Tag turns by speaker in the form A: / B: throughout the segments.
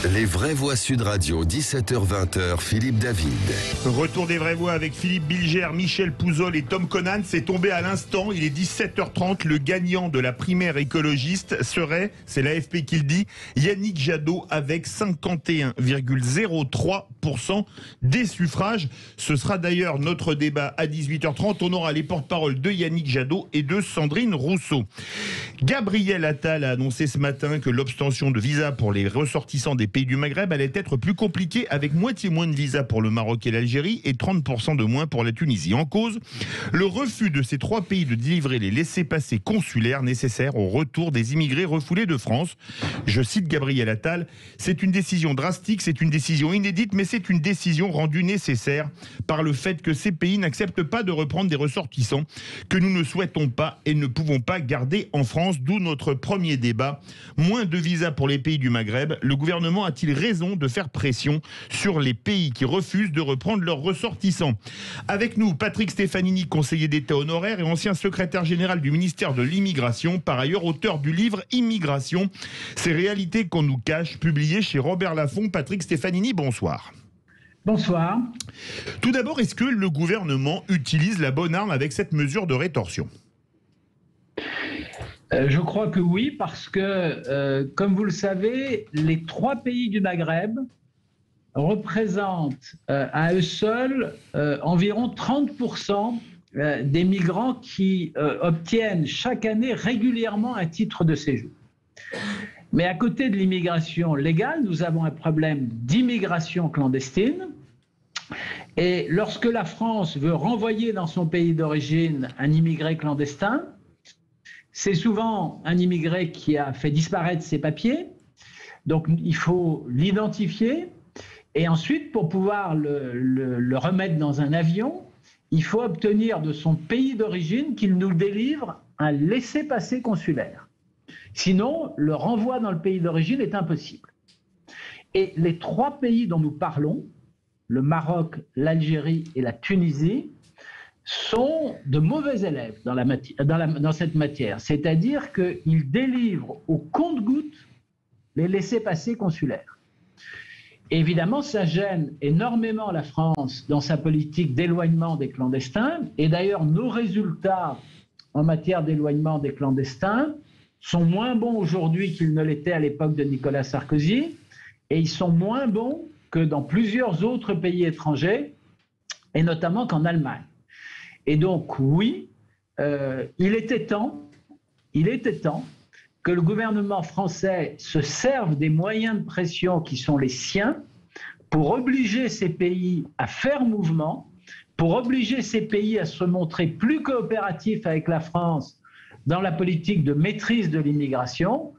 A: Les vraies voix Sud Radio, 17h-20h, Philippe David.
B: Retour des vraies voix avec Philippe Bilger, Michel Pouzol et Tom Conan. C'est tombé à l'instant, il est 17h30. Le gagnant de la primaire écologiste serait, c'est l'AFP qui le dit, Yannick Jadot avec 51,03% des suffrages. Ce sera d'ailleurs notre débat à 18h30. On aura les porte-paroles de Yannick Jadot et de Sandrine Rousseau. Gabriel Attal a annoncé ce matin que l'obtention de visa pour les ressortissants des pays du Maghreb allait être plus compliquée, avec moitié moins de visas pour le Maroc et l'Algérie et 30% de moins pour la Tunisie. En cause, le refus de ces trois pays de délivrer les laissez-passer consulaires nécessaires au retour des immigrés refoulés de France. Je cite Gabriel Attal, c'est une décision drastique, c'est une décision inédite, mais c'est une décision rendue nécessaire par le fait que ces pays n'acceptent pas de reprendre des ressortissants que nous ne souhaitons pas et ne pouvons pas garder en France, d'où notre premier débat. Moins de visas pour les pays du Maghreb, le gouvernement a-t-il raison de faire pression sur les pays qui refusent de reprendre leurs ressortissants? Avec nous, Patrick Stefanini, conseiller d'État honoraire et ancien secrétaire général du ministère de l'Immigration, par ailleurs auteur du livre Immigration, ces réalités qu'on nous cache, publié chez Robert Laffont. Patrick Stefanini, bonsoir.
C: Bonsoir.
B: Tout d'abord, est-ce que le gouvernement utilise la bonne arme avec cette mesure de rétorsion?
C: Je crois que oui, parce que, comme vous le savez, les trois pays du Maghreb représentent à eux seuls environ 30% des migrants qui obtiennent chaque année régulièrement un titre de séjour. Mais à côté de l'immigration légale, nous avons un problème d'immigration clandestine. Et lorsque la France veut renvoyer dans son pays d'origine un immigré clandestin, c'est souvent un immigré qui a fait disparaître ses papiers, donc il faut l'identifier, et ensuite, pour pouvoir le remettre dans un avion, il faut obtenir de son pays d'origine qu'il nous délivre un laissez-passer consulaire. Sinon, le renvoi dans le pays d'origine est impossible. Et les trois pays dont nous parlons, le Maroc, l'Algérie et la Tunisie, sont de mauvais élèves dans cette matière. C'est-à-dire qu'ils délivrent au compte-gouttes les laissez-passer consulaires. Et évidemment, ça gêne énormément la France dans sa politique d'éloignement des clandestins. Et d'ailleurs, nos résultats en matière d'éloignement des clandestins sont moins bons aujourd'hui qu'ils ne l'étaient à l'époque de Nicolas Sarkozy. Et ils sont moins bons que dans plusieurs autres pays étrangers, et notamment qu'en Allemagne. Et donc, oui, il était temps que le gouvernement français se serve des moyens de pression qui sont les siens pour obliger ces pays à faire mouvement, pour obliger ces pays à se montrer plus coopératifs avec la France dans la politique de maîtrise de l'immigration.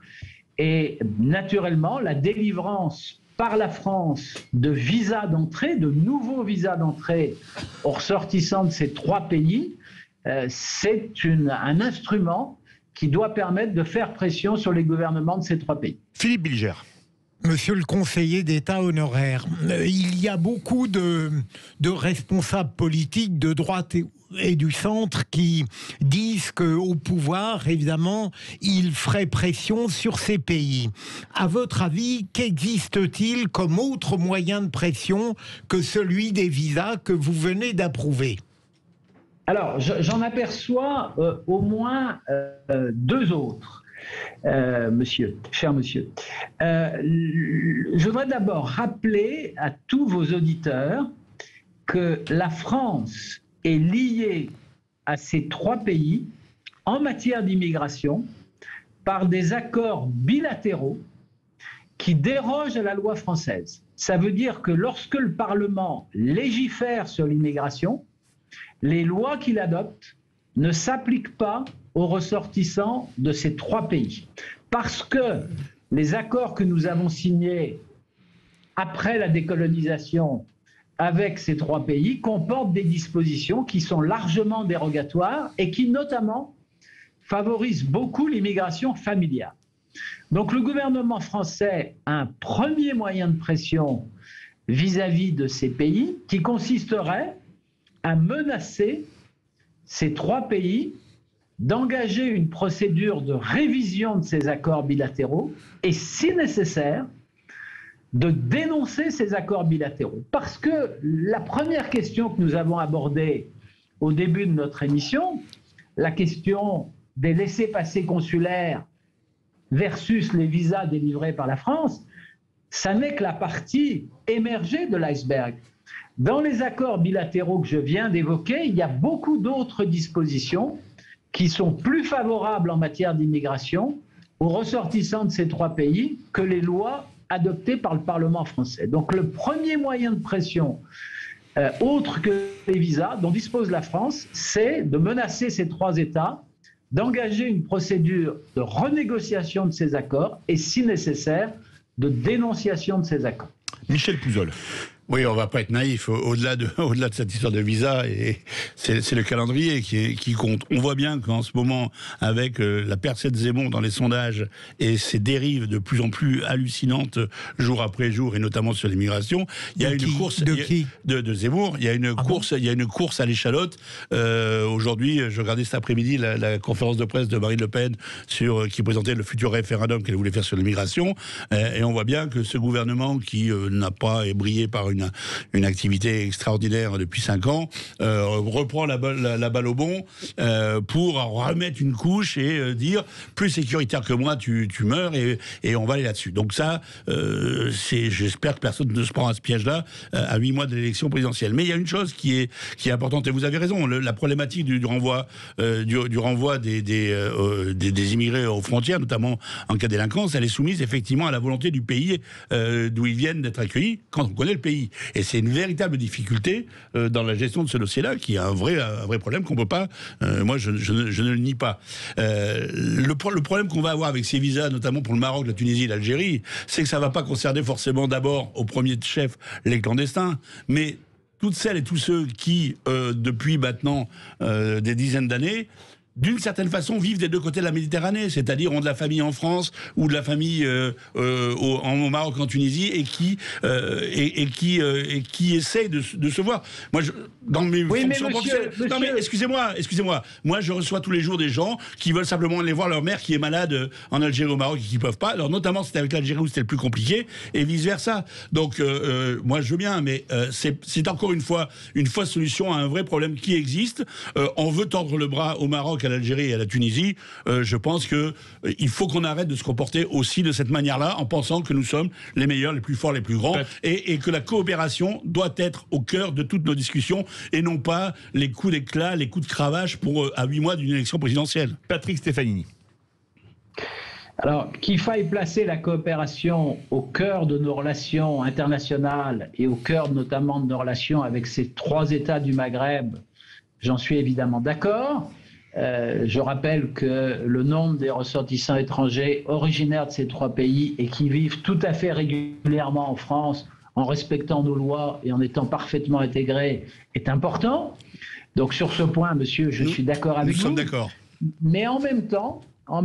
C: Et naturellement, la délivrance par la France de visas d'entrée, de nouveaux visas d'entrée aux ressortissants de ces trois pays, c'est un instrument qui doit permettre de faire pression sur les gouvernements de ces trois pays.
B: Philippe Bilger.
D: Monsieur le conseiller d'État honoraire, il y a beaucoup de responsables politiques de droite et du centre qui disent qu'au pouvoir, évidemment, ils feraient pression sur ces pays. À votre avis, qu'existe-t-il comme autre moyen de pression que celui des visas que vous venez d'approuver?
C: Alors, j'en aperçois au moins deux autres. Cher monsieur. Je voudrais d'abord rappeler à tous vos auditeurs que la France est liée à ces trois pays en matière d'immigration par des accords bilatéraux qui dérogent à la loi française. Ça veut dire que lorsque le Parlement légifère sur l'immigration, les lois qu'il adopte ne s'appliquent pas aux ressortissants de ces trois pays. Parce que les accords que nous avons signés après la décolonisation avec ces trois pays comportent des dispositions qui sont largement dérogatoires et qui notamment favorisent beaucoup l'immigration familiale. Donc le gouvernement français a un premier moyen de pression vis-à-vis de ces pays qui consisterait à menacer ces trois pays d'engager une procédure de révision de ces accords bilatéraux et, si nécessaire, de dénoncer ces accords bilatéraux. Parce que la première question que nous avons abordée au début de notre émission, la question des laissez-passer consulaires versus les visas délivrés par la France, ça n'est que la partie émergée de l'iceberg. Dans les accords bilatéraux que je viens d'évoquer, il y a beaucoup d'autres dispositions qui sont plus favorables en matière d'immigration aux ressortissants de ces trois pays que les lois adoptées par le Parlement français. Donc le premier moyen de pression, autre que les visas dont dispose la France, c'est de menacer ces trois États, d'engager une procédure de renégociation de ces accords et, si nécessaire, de dénonciation de ces accords.
B: Michel Pouzol.
E: Oui, on va pas être naïf. Au-delà de cette histoire de visa, et c'est le calendrier qui compte. On voit bien qu'en ce moment, avec la percée de Zemmour dans les sondages et ses dérives de plus en plus hallucinantes jour après jour, et notamment sur l'immigration, il y a une course de Zemmour. Il y a une course à l'échalote. Aujourd'hui, je regardais cet après-midi la conférence de presse de Marine Le Pen qui présentait le futur référendum qu'elle voulait faire sur l'immigration, et on voit bien que ce gouvernement qui n'a pas brillé par une activité extraordinaire depuis 5 ans, reprend la balle au bon pour remettre une couche et dire plus sécuritaire que moi, tu meurs, et on va aller là-dessus. Donc ça, j'espère que personne ne se prend à ce piège-là à 8 mois de l'élection présidentielle. Mais il y a une chose qui est importante, et vous avez raison, la problématique du renvoi des immigrés aux frontières, notamment en cas de délinquance, elle est soumise effectivement à la volonté du pays d'où ils viennent d'être accueillis, quand on connaît le pays. Et c'est une véritable difficulté dans la gestion de ce dossier-là, qui est un vrai problème qu'on peut pas. Moi, je ne le nie pas. Le problème qu'on va avoir avec ces visas, notamment pour le Maroc, la Tunisie et l'Algérie, c'est que ça va pas concerner forcément d'abord, au premier chef, les clandestins, mais toutes celles et tous ceux qui, depuis maintenant des dizaines d'années, d'une certaine façon, vivent des deux côtés de la Méditerranée, c'est-à-dire ont de la famille en France ou de la famille au Maroc, en Tunisie, et qui essayent de se voir. Moi, dans mes fonctions professionnelles... Non mais excusez-moi. Moi, je reçois tous les jours des gens qui veulent simplement aller voir leur mère qui est malade en Algérie, au Maroc, et qui ne peuvent pas. Alors notamment, c'était avec l'Algérie où c'était le plus compliqué, et vice-versa. Donc, moi, je veux bien, mais c'est encore une fois une fausse solution à un vrai problème qui existe. On veut tendre le bras au Maroc, à l'Algérie et à la Tunisie. Je pense qu'il faut qu'on arrête de se comporter aussi de cette manière-là, en pensant que nous sommes les meilleurs, les plus forts, les plus grands, et que la coopération doit être au cœur de toutes nos discussions, et non pas les coups d'éclat, les coups de cravache à 8 mois d'une élection présidentielle.
B: Patrick Stefanini.
C: Alors, qu'il faille placer la coopération au cœur de nos relations internationales et au cœur notamment de nos relations avec ces trois États du Maghreb, j'en suis évidemment d'accord. Je rappelle que le nombre des ressortissants étrangers originaires de ces trois pays et qui vivent tout à fait régulièrement en France, en respectant nos lois et en étant parfaitement intégrés, est important. Donc sur ce point, monsieur, je suis d'accord avec vous.
E: Nous sommes d'accord.
C: Mais en même temps, on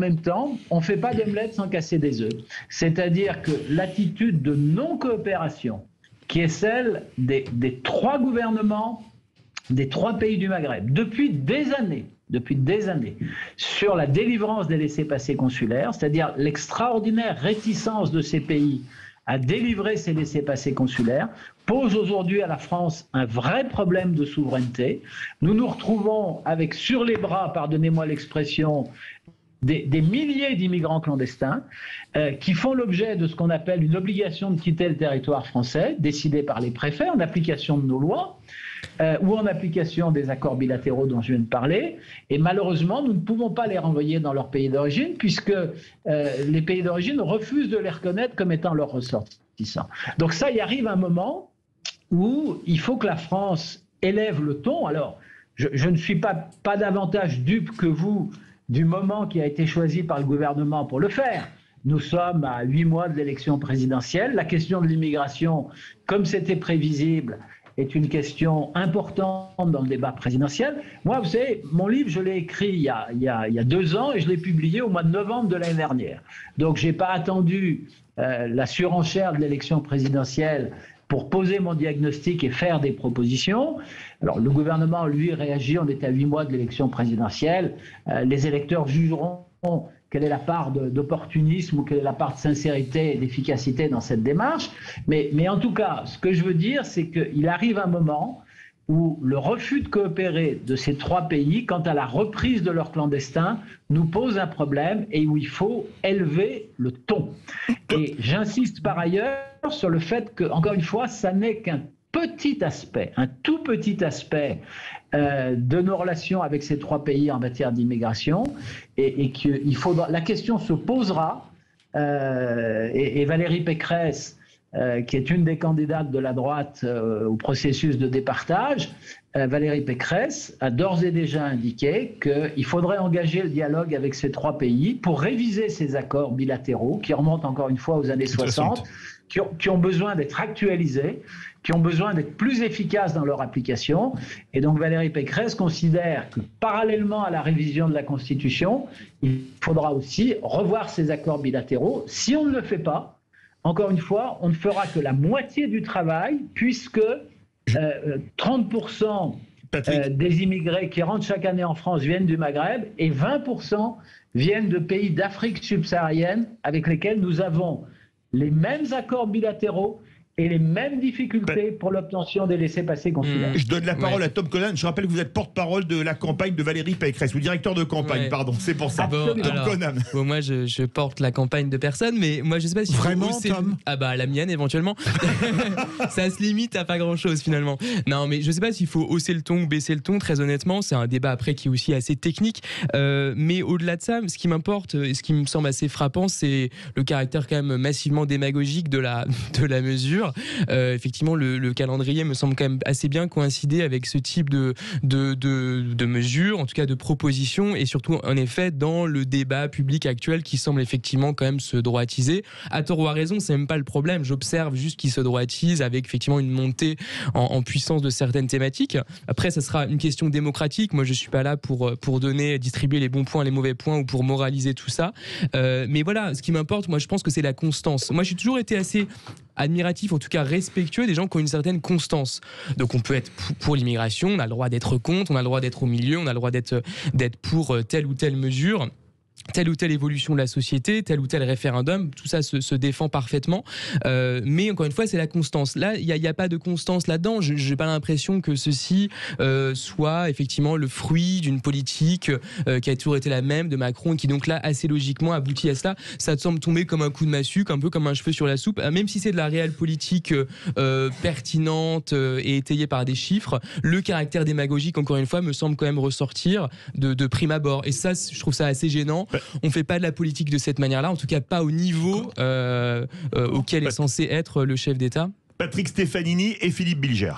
C: ne fait pas d'omelette sans casser des œufs. C'est-à-dire que l'attitude de non-coopération, qui est celle des trois gouvernements des trois pays du Maghreb, depuis des années, sur la délivrance des laissez-passer consulaires, c'est-à-dire l'extraordinaire réticence de ces pays à délivrer ces laissez-passer consulaires, pose aujourd'hui à la France un vrai problème de souveraineté. Nous nous retrouvons avec sur les bras, pardonnez-moi l'expression, des milliers d'immigrants clandestins qui font l'objet de ce qu'on appelle une obligation de quitter le territoire français, décidée par les préfets en application de nos lois, ou en application des accords bilatéraux dont je viens de parler. Et malheureusement, nous ne pouvons pas les renvoyer dans leur pays d'origine, puisque les pays d'origine refusent de les reconnaître comme étant leurs ressortissants. Donc ça, il arrive un moment où il faut que la France élève le ton. Alors, je ne suis pas davantage dupe que vous du moment qui a été choisi par le gouvernement pour le faire. Nous sommes à 8 mois de l'élection présidentielle. La question de l'immigration, comme c'était prévisible, est une question importante dans le débat présidentiel. Moi, vous savez, mon livre, je l'ai écrit il y a 2 ans et je l'ai publié au mois de novembre de l'année dernière. Donc, je n'ai pas attendu la surenchère de l'élection présidentielle pour poser mon diagnostic et faire des propositions. Alors, le gouvernement, lui, réagit. On est à 8 mois de l'élection présidentielle. Les électeurs jugeront quelle est la part d'opportunisme ou quelle est la part de sincérité et d'efficacité dans cette démarche. Mais en tout cas, ce que je veux dire, c'est qu'il arrive un moment où le refus de coopérer de ces 3 pays quant à la reprise de leurs clandestins nous pose un problème et où il faut élever le ton. Et j'insiste par ailleurs sur le fait que, encore une fois, ça n'est qu'un petit aspect, un tout petit aspect de nos relations avec ces 3 pays en matière d'immigration, et qu'il faudra, la question se posera, et Valérie Pécresse, qui est une des candidates de la droite au processus de départage, Valérie Pécresse a d'ores et déjà indiqué qu'il faudrait engager le dialogue avec ces 3 pays pour réviser ces accords bilatéraux qui remontent encore une fois aux années 60, qui ont besoin d'être actualisés, qui ont besoin d'être plus efficaces dans leur application. Et donc Valérie Pécresse considère que parallèlement à la révision de la Constitution, il faudra aussi revoir ces accords bilatéraux. Si on ne le fait pas, encore une fois, on ne fera que la moitié du travail, puisque 30% des immigrés qui rentrent chaque année en France viennent du Maghreb et 20% viennent de pays d'Afrique subsaharienne avec lesquels nous avons les mêmes accords bilatéraux et les mêmes difficultés pour l'obtention des laissez-passer consulaires.
B: Je donne la parole à Tom Conan. Je rappelle que vous êtes porte-parole de la campagne de Valérie Pécresse, ou directeur de campagne, pardon, c'est pour ça.
C: Tom
B: Conan.
F: Bon, moi, je porte la campagne de personne, mais moi, je sais pas si...
D: Vraiment, Tom ?
F: Ah bah, la mienne, éventuellement. Ça se limite à pas grand-chose, finalement. Non, mais je sais pas s'il faut hausser le ton ou baisser le ton, très honnêtement. C'est un débat, après, qui est aussi assez technique. Mais au-delà de ça, ce qui m'importe, et ce qui me semble assez frappant, c'est le caractère quand même massivement démagogique de la mesure. Effectivement, le calendrier me semble quand même assez bien coïncider avec ce type de mesures, en tout cas de propositions, et surtout, en effet, dans le débat public actuel qui semble effectivement quand même se droitiser. À tort ou à raison, c'est même pas le problème. J'observe juste qu'il se droitise avec effectivement une montée en puissance de certaines thématiques. Après, ça sera une question démocratique. Moi, je suis pas là pour distribuer les bons points, les mauvais points, ou pour moraliser tout ça. Mais voilà, ce qui m'importe, moi, je pense que c'est la constance. Moi, j'ai toujours été assez admiratif, en tout cas respectueux des gens qui ont une certaine constance. Donc on peut être pour l'immigration, on a le droit d'être contre, on a le droit d'être au milieu, on a le droit d'être pour telle ou telle mesure, telle ou telle évolution de la société, tel ou tel référendum, tout ça se défend parfaitement. Mais encore une fois, c'est la constance. Là, il n'y a pas de constance là-dedans. Je n'ai pas l'impression que ceci soit effectivement le fruit d'une politique qui a toujours été la même de Macron et qui donc là, assez logiquement, aboutit à cela. Ça te semble tomber comme un coup de massue, un peu comme un cheveu sur la soupe. Même si c'est de la réelle politique pertinente et étayée par des chiffres, le caractère démagogique, encore une fois, me semble quand même ressortir de prime abord. Et ça, je trouve ça assez gênant. On ne fait pas de la politique de cette manière-là, en tout cas pas au niveau auquel est censé être le chef d'État.
B: Patrick Stefanini et Philippe Bilger.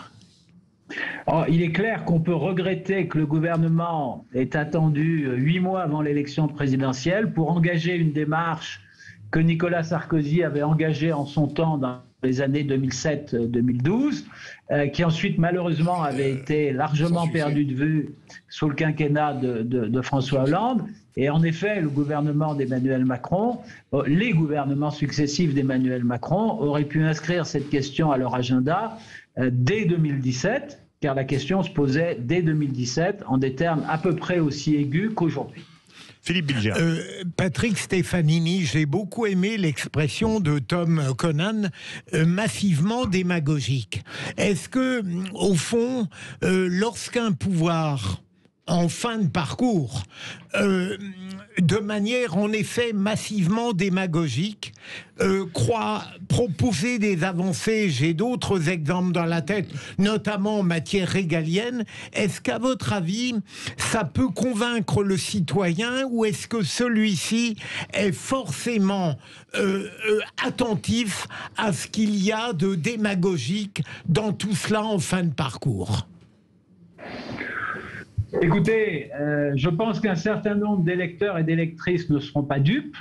C: Il est clair qu'on peut regretter que le gouvernement ait attendu 8 mois avant l'élection présidentielle pour engager une démarche que Nicolas Sarkozy avait engagée en son temps dans les années 2007-2012, qui ensuite malheureusement avait été largement perdue de vue sous le quinquennat de François Hollande. Et en effet, le gouvernement d'Emmanuel Macron, les gouvernements successifs d'Emmanuel Macron auraient pu inscrire cette question à leur agenda dès 2017, car la question se posait dès 2017 en des termes à peu près aussi aigus qu'aujourd'hui.
B: Philippe Bilger.
D: Patrick Stefanini, j'ai beaucoup aimé l'expression de Tom Conan, massivement démagogique. Est-ce que, au fond, lorsqu'un pouvoir en fin de parcours, de manière en effet massivement démagogique, croit proposer des avancées, j'ai d'autres exemples dans la tête, notamment en matière régalienne, est-ce qu'à votre avis, ça peut convaincre le citoyen ou est-ce que celui-ci est forcément attentif à ce qu'il y a de démagogique dans tout cela en fin de parcours ?
C: Écoutez, je pense qu'un certain nombre d'électeurs et d'électrices ne seront pas dupes,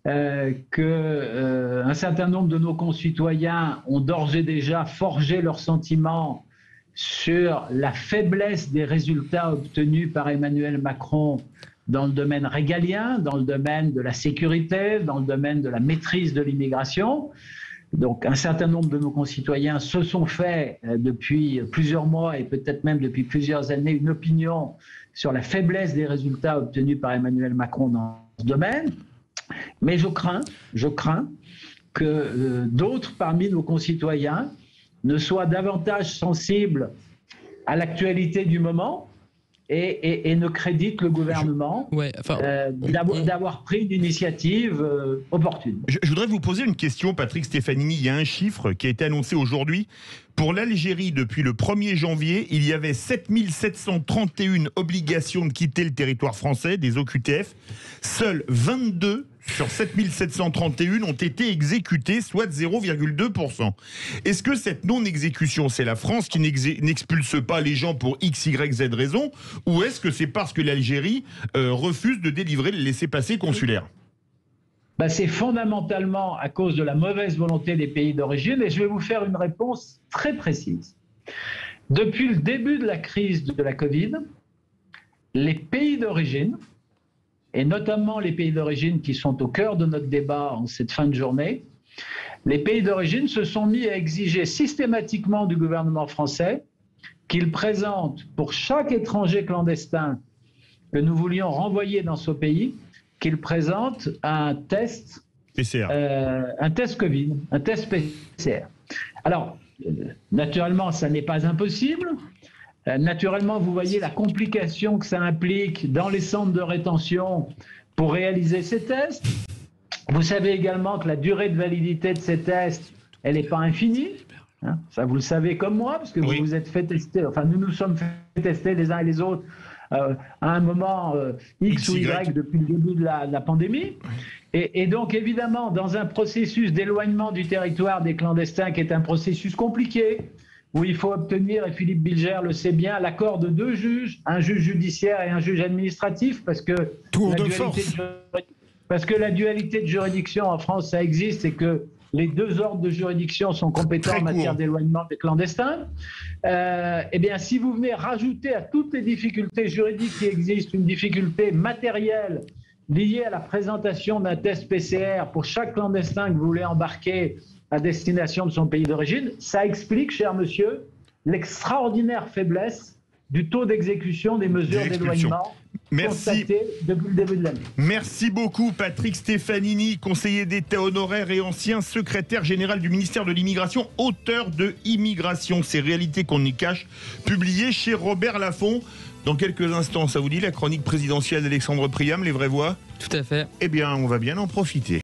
C: qu'un certain nombre de nos concitoyens ont d'ores et déjà forgé leurs sentiments sur la faiblesse des résultats obtenus par Emmanuel Macron dans le domaine régalien, dans le domaine de la sécurité, dans le domaine de la maîtrise de l'immigration. Donc un certain nombre de nos concitoyens se sont fait depuis plusieurs mois et peut-être même depuis plusieurs années une opinion sur la faiblesse des résultats obtenus par Emmanuel Macron dans ce domaine, mais je crains que d'autres parmi nos concitoyens ne soient davantage sensibles à l'actualité du moment et ne créditent le gouvernement d'avoir pris une initiative opportune.
B: Je voudrais vous poser une question, Patrick Stefanini. Il y a un chiffre qui a été annoncé aujourd'hui. Pour l'Algérie, depuis le 1er janvier, il y avait 7731 obligations de quitter le territoire français, des OQTF. Seules 22 sur 7731 ont été exécutées, soit 0,2%. Est-ce que cette non-exécution, c'est la France qui n'expulse pas les gens pour X, Y, Z raison, ou est-ce que c'est parce que l'Algérie refuse de délivrer le laissez-passer consulaire ?
C: C'est fondamentalement à cause de la mauvaise volonté des pays d'origine, et je vais vous faire une réponse très précise. Depuis le début de la crise de la Covid, les pays d'origine, et notamment les pays d'origine qui sont au cœur de notre débat en cette fin de journée, les pays d'origine se sont mis à exiger systématiquement du gouvernement français qu'il présente pour chaque étranger clandestin que nous voulions renvoyer dans ce pays, qu'il présente un test
B: PCR.
C: Un test Covid, un test PCR. Alors, naturellement, ça n'est pas impossible. Naturellement, vous voyez la complication que ça implique dans les centres de rétention pour réaliser ces tests. Vous savez également que la durée de validité de ces tests, elle n'est pas infinie. Hein, ça, vous le savez comme moi, parce que vous vous êtes fait tester, enfin, nous nous sommes fait tester les uns et les autres à un moment X ou Y depuis le début de la pandémie. Et donc, évidemment, dans un processus d'éloignement du territoire des clandestins, qui est un processus compliqué, où il faut obtenir, et Philippe Bilger le sait bien, l'accord de 2 juges, un juge judiciaire et un juge administratif, parce que la dualité de juridiction en France, ça existe, et que les 2 ordres de juridiction sont compétents en matière d'éloignement des clandestins. Eh bien, si vous venez rajouter à toutes les difficultés juridiques qui existent une difficulté matérielle liée à la présentation d'un test PCR pour chaque clandestin que vous voulez embarquer à destination de son pays d'origine, ça explique, cher monsieur, l'extraordinaire faiblesse du taux d'exécution des mesures d'éloignement constatées depuis le début de l'année.
B: Merci beaucoup, Patrick Stefanini, conseiller d'État honoraire et ancien secrétaire général du ministère de l'Immigration, auteur de Immigration, ces réalités qu'on y cache, publié chez Robert Laffont. Dans quelques instants, ça vous dit, la chronique présidentielle d'Alexandre Priam, les vraies voix ?
F: Tout à fait.
B: Eh bien, on va bien en profiter.